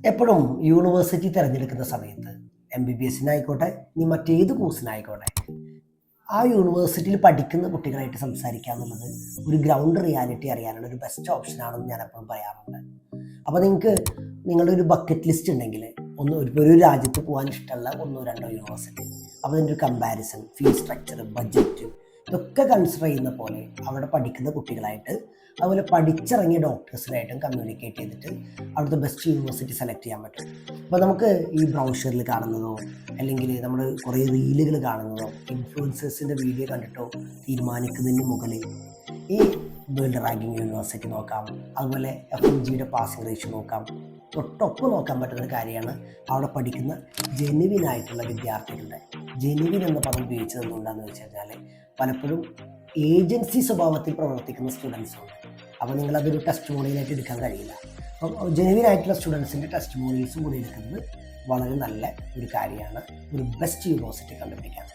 എപ്പോഴും യൂണിവേഴ്സിറ്റി തിരഞ്ഞെടുക്കുന്ന സമയത്ത് MBBS-നായിക്കോട്ടെ, ഇനി മറ്റേത് കോഴ്സിനായിക്കോട്ടെ, ആ യൂണിവേഴ്സിറ്റിയിൽ പഠിക്കുന്ന കുട്ടികളായിട്ട് സംസാരിക്കുക എന്നുള്ളത് ഒരു ഗ്രൗണ്ട് റിയാലിറ്റി അറിയാനുള്ള ഒരു ബെസ്റ്റ് ഓപ്ഷനാണെന്ന് ഞാൻ എപ്പോഴും പറയാറുണ്ട്. അപ്പോൾ നിങ്ങൾക്ക് നിങ്ങളുടെ ഒരു ബക്കറ്റ് ലിസ്റ്റ് ഉണ്ടെങ്കിൽ ഒരു രാജ്യത്ത് പോകാൻ ഇഷ്ടമുള്ള 1-2 യൂണിവേഴ്സിറ്റി, അപ്പോൾ അതിൻ്റെ ഒരു കമ്പാരിസൺ, ഫീസ് സ്ട്രക്ചർ, ബഡ്ജറ്റ്, ഇതൊക്കെ കൺസിഡർ ചെയ്യുന്ന പോലെ അവിടെ പഠിക്കുന്ന കുട്ടികളായിട്ട്, അതുപോലെ പഠിച്ചിറങ്ങിയ ഡോക്ടേഴ്സിനായിട്ടും കമ്മ്യൂണിക്കേറ്റ് ചെയ്തിട്ട് അവിടുത്തെ ബെസ്റ്റ് യൂണിവേഴ്സിറ്റി സെലക്ട് ചെയ്യാൻ പറ്റും. അപ്പോൾ നമുക്ക് ഈ ബ്രൗഷറിൽ കാണുന്നതോ അല്ലെങ്കിൽ നമ്മൾ കുറേ റീലുകൾ കാണുന്നതോ ഇൻഫ്ലുവൻസേഴ്സിൻ്റെ വീഡിയോ കണ്ടിട്ടോ തീരുമാനിക്കുന്നതിന് മുകളിൽ ഈ വേൾഡ് റാങ്കിങ് യൂണിവേഴ്സിറ്റി നോക്കാം, അതുപോലെ FMGയുടെ പാസിംഗ് റേഷ്യോ നോക്കാം. തൊട്ടൊപ്പം നോക്കാൻ പറ്റുന്ന കാര്യമാണ് അവിടെ പഠിക്കുന്ന ജെനുവിൻ ആയിട്ടുള്ള വിദ്യാർത്ഥികളുടെ, ജെനുവിൻ എന്ന പദം ഉപയോഗിച്ചത് എന്തുകൊണ്ടാണെന്ന് വെച്ച് കഴിഞ്ഞാൽ പലപ്പോഴും ഏജൻസി സ്വഭാവത്തിൽ പ്രവർത്തിക്കുന്ന സ്റ്റുഡൻസ് ഉണ്ട്. അപ്പോൾ നിങ്ങളതൊരു ടെസ്റ്റ് മോണിയലായിട്ട് എടുക്കാൻ കഴിയില്ല. അപ്പോൾ ജെനുവിൻ ആയിട്ടുള്ള സ്റ്റുഡൻസിൻ്റെ ടെസ്റ്റ് മോണിയൽസും കൂടി എടുക്കുന്നത് വളരെ നല്ല ഒരു കാര്യമാണ് ഒരു ബെസ്റ്റ് യൂണിവേഴ്സിറ്റി കണ്ടുപിടിക്കാൻ.